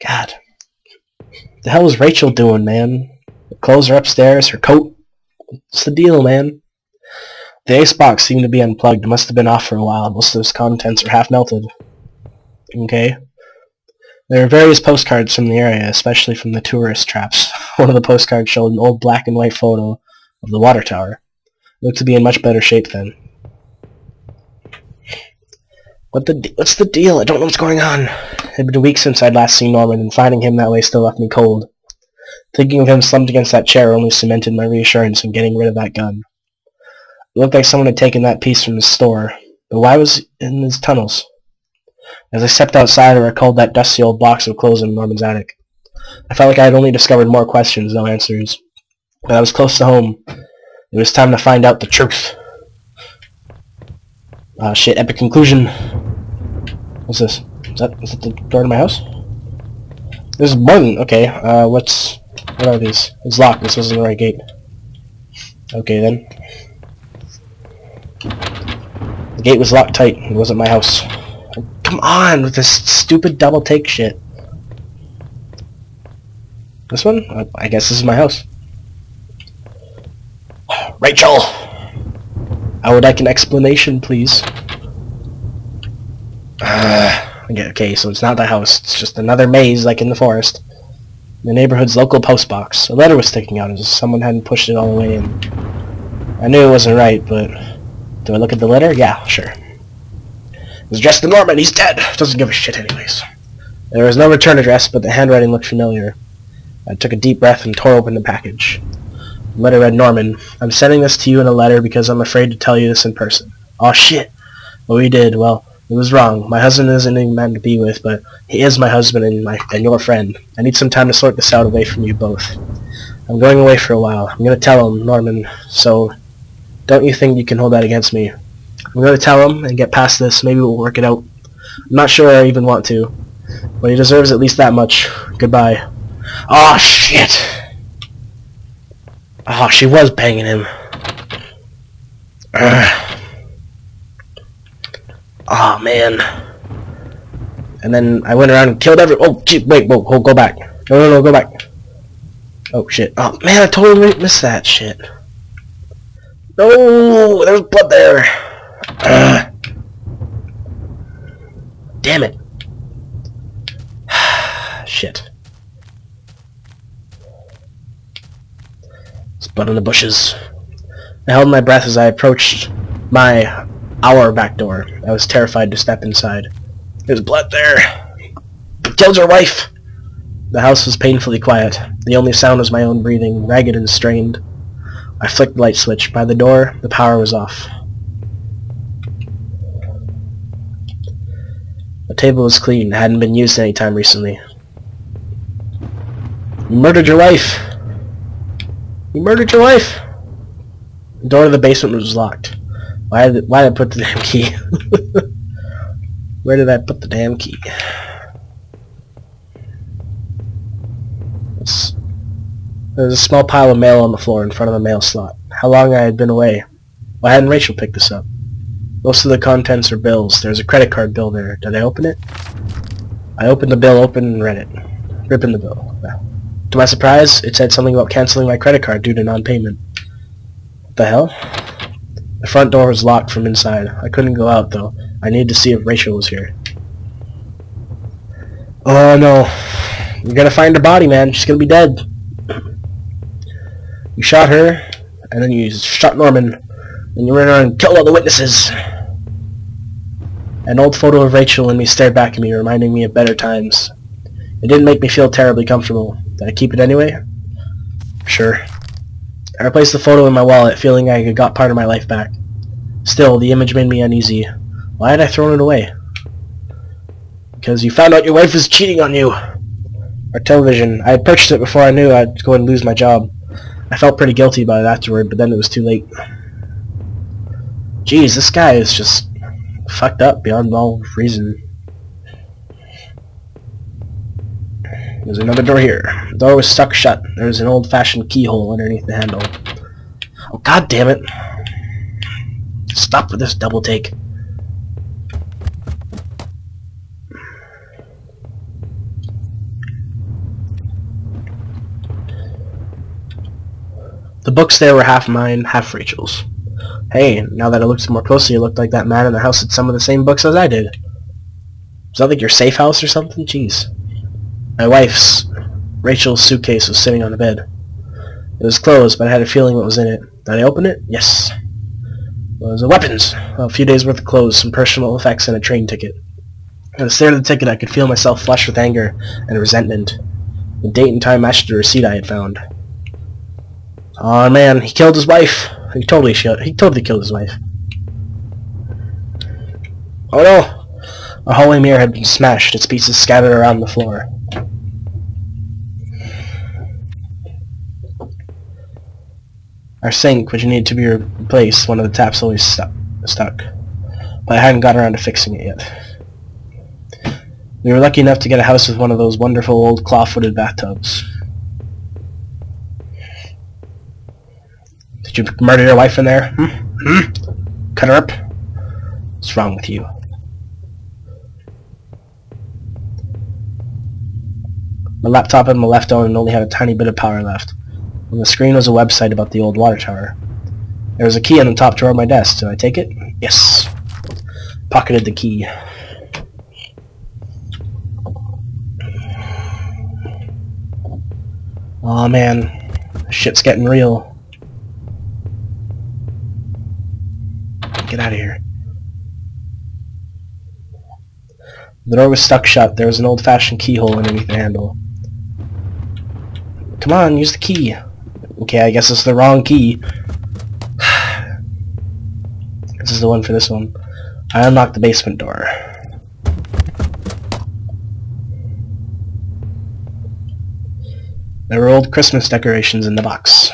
God. The hell is Rachel doing, man? Her clothes are upstairs, her coat. What's the deal, man? The icebox seemed to be unplugged. It must have been off for a while. Most of its contents are half melted. Okay. There are various postcards from the area, especially from the tourist traps. One of the postcards showed an old black and white photo of the water tower. It looked to be in much better shape then. What's the deal? I don't know what's going on. It had been weeks since I'd last seen Norman, and finding him that way still left me cold. Thinking of him slumped against that chair only cemented my reassurance in getting rid of that gun. It looked like someone had taken that piece from his store, but why was it in his tunnels? As I stepped outside, I recalled that dusty old box of clothes in Norman's attic. I felt like I had only discovered more questions, no answers. But I was close to home. It was time to find out the truth. Ah, shit, epic conclusion. What's this? Is that the door to my house? There's more than... Okay, what are these? It's locked. This wasn't the right gate. Okay, then. The gate was locked tight. It wasn't my house. Oh, come on with this stupid double take shit. This one? I guess this is my house. Rachel! I would like an explanation, please. Okay, so it's not the house. It's just another maze like in the forest. The neighborhood's local postbox. A letter was sticking out as if someone hadn't pushed it all the way in. I knew it wasn't right, but... Do I look at the letter? Yeah, sure. It was addressed to Norman. He's dead. Doesn't give a shit anyways. There was no return address, but the handwriting looked familiar. I took a deep breath and tore open the package. The letter read, Norman, I'm sending this to you in a letter because I'm afraid to tell you this in person. Aw, shit. What we did, well, it was wrong. My husband isn't even man to be with, but he is my husband and your friend. I need some time to sort this out away from you both. I'm going away for a while. I'm going to tell him, Norman, so don't you think you can hold that against me? I'm going to tell him and get past this. Maybe we'll work it out. I'm not sure I even want to, but he deserves at least that much. Goodbye. Aw, shit. Oh, she was banging him. Oh, man. And then I went around and killed everyone. Oh, gee, wait, whoa, go back. No, go back. Oh, shit. Oh, man, I totally missed that shit. No, there's blood there. Damn it. Shit. Blood in the bushes. I held my breath as I approached our back door. I was terrified to step inside. There's blood there. Killed your wife! The house was painfully quiet. The only sound was my own breathing, ragged and strained. I flicked the light switch. By the door, the power was off. The table was clean. It hadn't been used any time recently. You murdered your wife! You murdered your wife! The door to the basement was locked. Why did I put the damn key? Where did I put the damn key? There's a small pile of mail on the floor in front of the mail slot. How long I had been away. Why hadn't Rachel picked this up? Most of the contents are bills. There's a credit card bill there. Did I open it? I opened the bill and read it. Ripping the bill. To my surprise, it said something about canceling my credit card due to non-payment. What the hell? The front door was locked from inside. I couldn't go out, though. I needed to see if Rachel was here. Oh, no. You're gonna find her body, man. She's gonna be dead. You shot her, and then you shot Norman, and you ran around and killed all the witnesses. An old photo of Rachel and me stared back at me, reminding me of better times. It didn't make me feel terribly comfortable. Did I keep it anyway? Sure. I replaced the photo in my wallet, feeling I had got part of my life back. Still, the image made me uneasy. Why had I thrown it away? Because you found out your wife was cheating on you. Our television. I had purchased it before I knew I'd go and lose my job. I felt pretty guilty about it afterward, but then it was too late. Jeez, this guy is just fucked up beyond all reason. There's another door here. The door was stuck shut. There's an old-fashioned keyhole underneath the handle. Oh, god damn it. Stop with this double take. The books there were half mine, half Rachel's. Hey, now that I looked more closely, it looked like that man in the house had some of the same books as I did. Is that like your safe house or something? Jeez. My wife's, Rachel's suitcase was sitting on the bed. It was closed, but I had a feeling what was in it. Did I open it? Yes. It was weapons. Well, a few days worth of clothes, some personal effects, and a train ticket. At the stare of the ticket, I could feel myself flush with anger and resentment. The date and time matched the receipt I had found. Oh man, he killed his wife. He totally killed his wife. Oh no! Our hallway mirror had been smashed, its pieces scattered around the floor. Our sink, which needed to be replaced, one of the taps always stuck. But I hadn't got around to fixing it yet. We were lucky enough to get a house with one of those wonderful old claw-footed bathtubs. Did you murder your wife in there? Cut her up? What's wrong with you? My laptop had my left on and only had a tiny bit of power left. On the screen was a website about the old water tower. There was a key on the top drawer of my desk. Did I take it? Yes. Pocketed the key. Aw man, shit's getting real. Get out of here. The door was stuck shut. There was an old-fashioned keyhole underneath the handle. Come on, use the key. Okay, I guess it's the wrong key. This is the one for this one. I unlocked the basement door. There were old Christmas decorations in the box.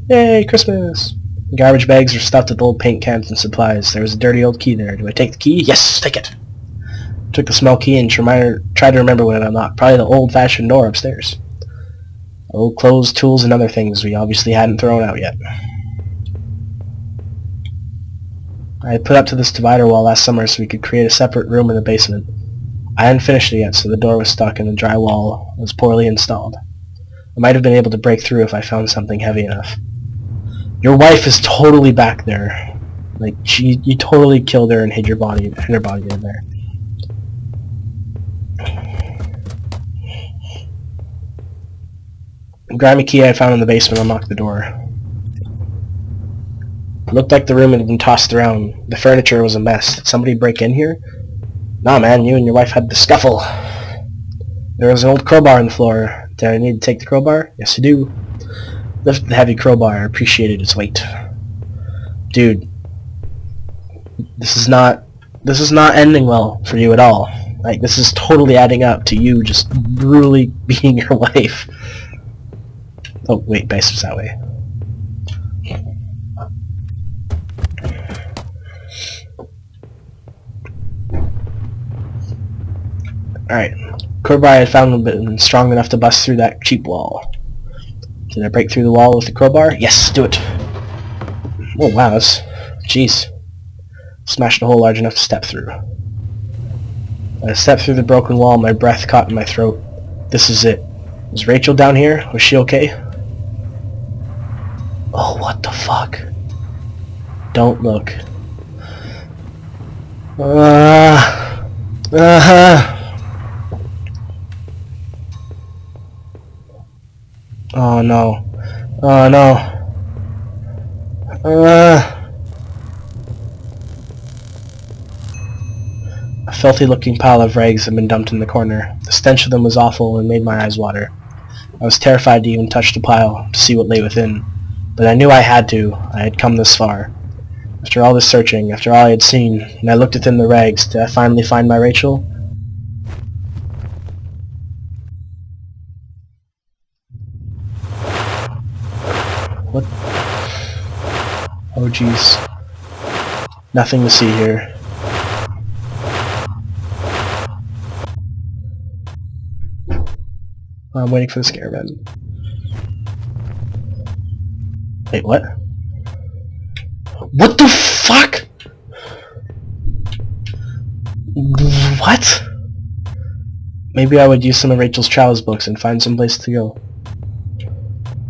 Yay, Christmas! Garbage bags were stuffed with old paint cans and supplies. There was a dirty old key there. Do I take the key? Yes, take it! Took the small key and tried to remember when it unlocked. Probably the old-fashioned door upstairs. Old clothes, tools, and other things we obviously hadn't thrown out yet. I had put up to this divider wall last summer so we could create a separate room in the basement. I hadn't finished it yet, so the door was stuck and the drywall was poorly installed. I might have been able to break through if I found something heavy enough. Your wife is totally back there. Like, you totally killed her and hid her body in there. The grimy key I found in the basement unlocked the door. It looked like the room had been tossed around. The furniture was a mess. Did somebody break in here? Nah, man, you and your wife had the scuffle. There was an old crowbar on the floor. Did I need to take the crowbar? Yes, you do. Lifted the heavy crowbar. I appreciated its weight. Dude, this is not ending well for you at all. Like, this is totally adding up to you just brutally beating your wife. Oh, wait, base was that way. Alright. Crowbar I had found been strong enough to bust through that cheap wall. Did I break through the wall with the crowbar? Yes, do it! Oh, wow, that's... Jeez. Smashed a hole large enough to step through. I stepped through the broken wall, my breath caught in my throat. This is it. Was Rachel down here? Was she okay? Oh, what the fuck? Don't look. Oh no. Oh no. A filthy looking pile of rags had been dumped in the corner. The stench of them was awful and made my eyes water. I was terrified to even touch the pile to see what lay within. But I knew I had to. I had come this far. After all this searching, after all I had seen, and I looked within the rags, did I finally find my Rachel? What? Oh jeez. Nothing to see here. I'm waiting for the scare event. Wait, what? What the fuck? What? Maybe I would use some of Rachel's travels books and find some place to go.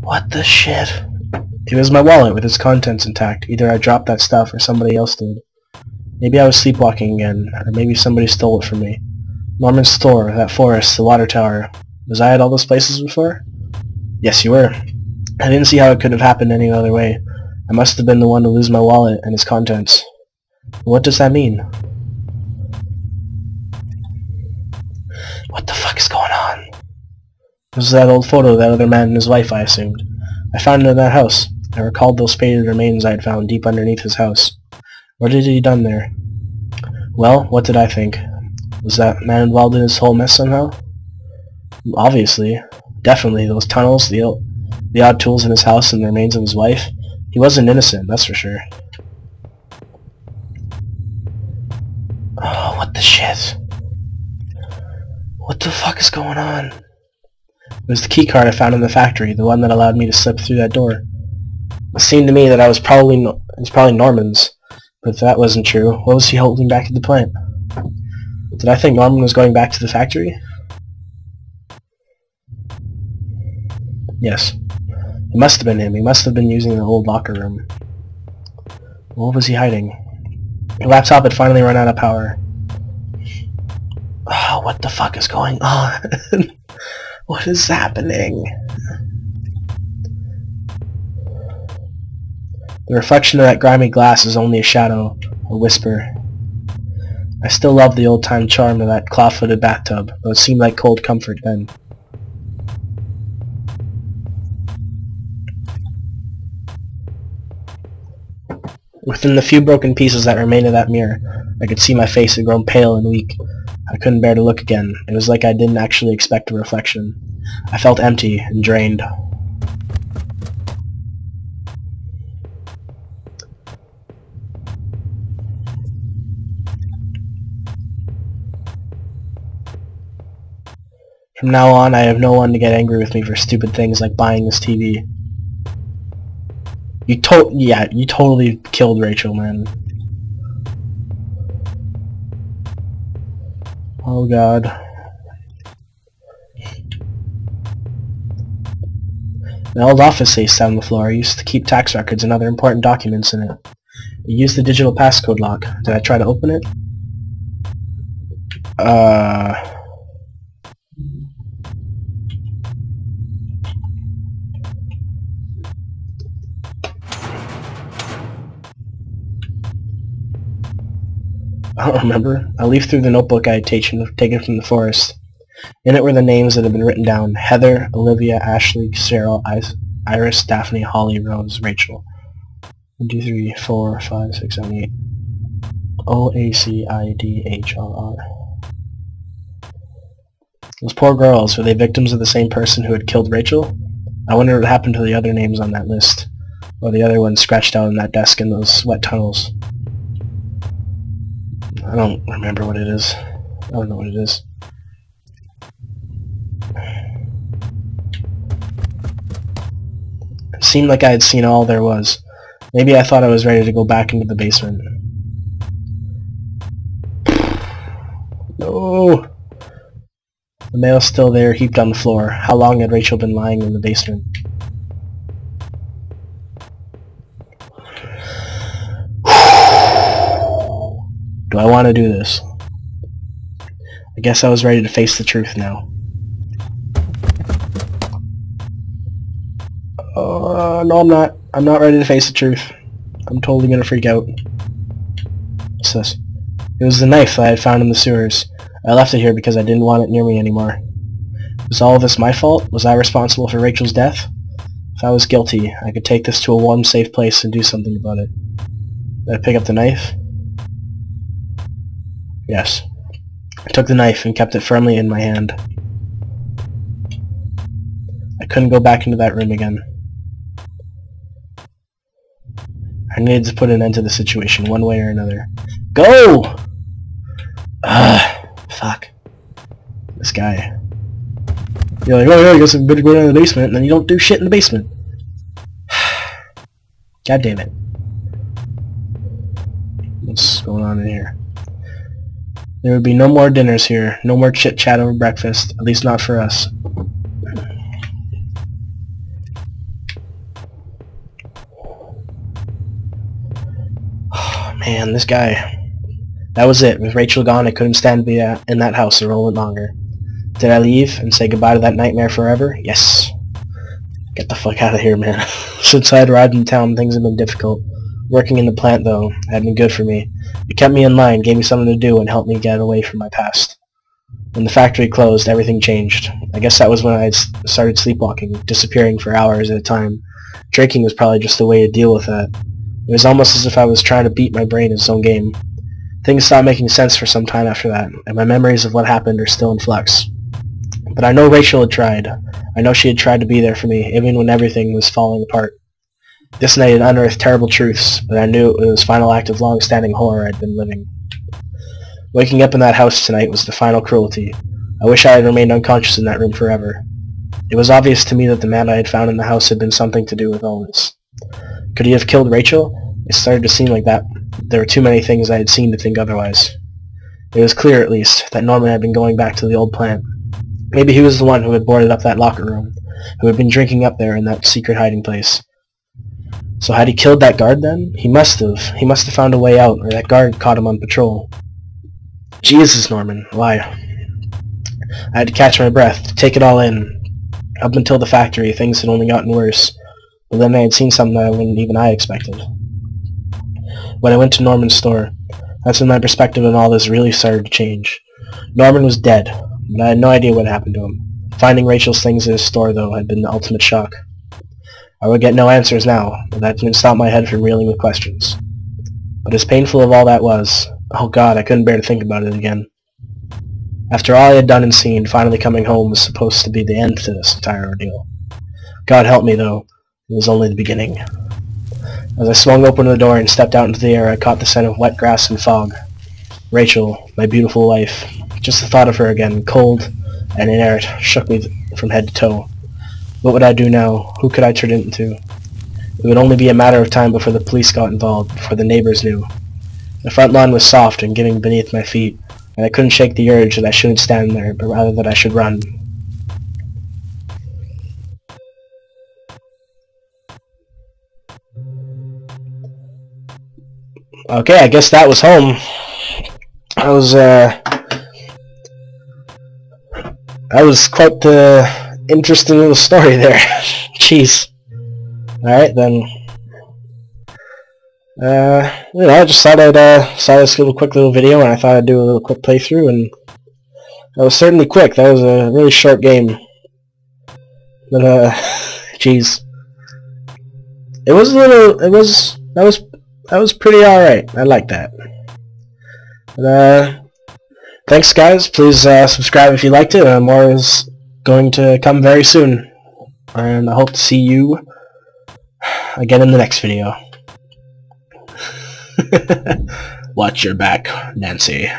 What the shit? It was my wallet with its contents intact. Either I dropped that stuff or somebody else did. Maybe I was sleepwalking again, or maybe somebody stole it from me. Norman's store, that forest, the water tower. Was I at all those places before? Yes, you were. I didn't see how it could have happened any other way. I must have been the one to lose my wallet and its contents. What does that mean? What the fuck is going on? This is that old photo of that other man and his wife, I assumed. I found it in that house. I recalled those faded remains I had found deep underneath his house. What had he done there? Well, what did I think? Was that man involved in this whole mess somehow? Obviously. Definitely. Those tunnels, the odd tools in his house, and the remains of his wife. He wasn't innocent, that's for sure. Oh, what the shit? What the fuck is going on? It was the keycard I found in the factory, the one that allowed me to slip through that door. It seemed to me that it was probably Norman's, but if that wasn't true, what was he holding back at the plant? Did I think Norman was going back to the factory? Yes. It must have been him. He must have been using the old locker room. What was he hiding? The laptop had finally run out of power. Oh, what the fuck is going on? What is happening? The reflection of that grimy glass is only a shadow, a whisper. I still love the old-time charm of that claw-footed bathtub, though it seemed like cold comfort then. Within the few broken pieces that remained of that mirror, I could see my face had grown pale and weak. I couldn't bear to look again. It was like I didn't actually expect a reflection. I felt empty and drained. From now on, I have no one to get angry with me for stupid things like buying this TV. You totally killed Rachel, man. Oh god. An old office safe sat on the floor. I used to keep tax records and other important documents in it. I used the digital passcode lock. Did I try to open it? I don't remember. I leafed through the notebook I had taken from the forest. In it were the names that had been written down. Heather, Olivia, Ashley, Cheryl, Iris, Daphne, Holly, Rose, Rachel. 1, 2, 3, 4, 5, 6, 7, 8. O-A-C-I-D-H-R-R. Those poor girls, were they victims of the same person who had killed Rachel? I wonder what happened to the other names on that list. Or the other ones scratched out on that desk in those wet tunnels. I don't remember what it is. I don't know what it is. It seemed like I had seen all there was. Maybe I thought I was ready to go back into the basement. No! The mail's still there, heaped on the floor. How long had Rachel been lying in the basement? Do I want to do this? I guess I was ready to face the truth now. No, I'm not. I'm not ready to face the truth. I'm totally gonna freak out. What's this? It was the knife I had found in the sewers. I left it here because I didn't want it near me anymore. Was all of this my fault? Was I responsible for Rachel's death? If I was guilty, I could take this to a warm, safe place and do something about it. Did I pick up the knife? Yes. I took the knife and kept it firmly in my hand. I couldn't go back into that room again. I needed to put an end to the situation, one way or another. Go! Fuck. This guy. You're like, oh yeah, I guess I'm gonna go down to the basement, and then you don't do shit in the basement. God damn it. What's going on in here? There would be no more dinners here, no more chit-chat over breakfast, at least not for us. Man, this guy. That was it. With Rachel gone, I couldn't stand to be in that house a moment longer. Did I leave and say goodbye to that nightmare forever? Yes. Get the fuck out of here, man. Since I had arrived in town, things have been difficult. Working in the plant, though, had been good for me. It kept me in line, gave me something to do, and helped me get away from my past. When the factory closed, everything changed. I guess that was when I started sleepwalking, disappearing for hours at a time. Drinking was probably just a way to deal with that. It was almost as if I was trying to beat my brain in its own game. Things stopped making sense for some time after that, and my memories of what happened are still in flux. But I know Rachel had tried. I know she had tried to be there for me, even when everything was falling apart. This night had unearthed terrible truths, but I knew it was the final act of long-standing horror I'd been living. Waking up in that house tonight was the final cruelty. I wish I had remained unconscious in that room forever. It was obvious to me that the man I had found in the house had been something to do with all this. Could he have killed Rachel? It started to seem like that. There were too many things I had seen to think otherwise. It was clear, at least, that Norman had been going back to the old plant. Maybe he was the one who had boarded up that locker room, who had been drinking up there in that secret hiding place. So had he killed that guard then? He must have. He must have found a way out, or that guard caught him on patrol. Jesus, Norman, why? I had to catch my breath, to take it all in. Up until the factory, things had only gotten worse. But then I had seen something that even I expected. When I went to Norman's store, that's when my perspective on all this really started to change. Norman was dead, but I had no idea what happened to him. Finding Rachel's things in his store, though, had been the ultimate shock. I would get no answers now, but that didn't stop my head from reeling with questions. But as painful as all that was, oh God, I couldn't bear to think about it again. After all I had done and seen, finally coming home was supposed to be the end to this entire ordeal. God help me, though, it was only the beginning. As I swung open the door and stepped out into the air, I caught the scent of wet grass and fog. Rachel, my beautiful wife. Just the thought of her again, cold and inert, shook me from head to toe. What would I do now? Who could I turn it into? It would only be a matter of time before the police got involved, before the neighbors knew. The front lawn was soft and giving beneath my feet, and I couldn't shake the urge that I shouldn't stand there, but rather that I should run. Okay, I guess that was home. That was quite the interesting little story there. Jeez. Alright then. I just thought I'd saw this quick little video, and I thought I'd do a little quick playthrough, and that was certainly quick. That was a really short game. But jeez. It was a little. That was pretty alright. I like that. But, thanks guys. Please subscribe if you liked it. More is going to come very soon. And I hope to see you again in the next video. Watch your back, Nancy.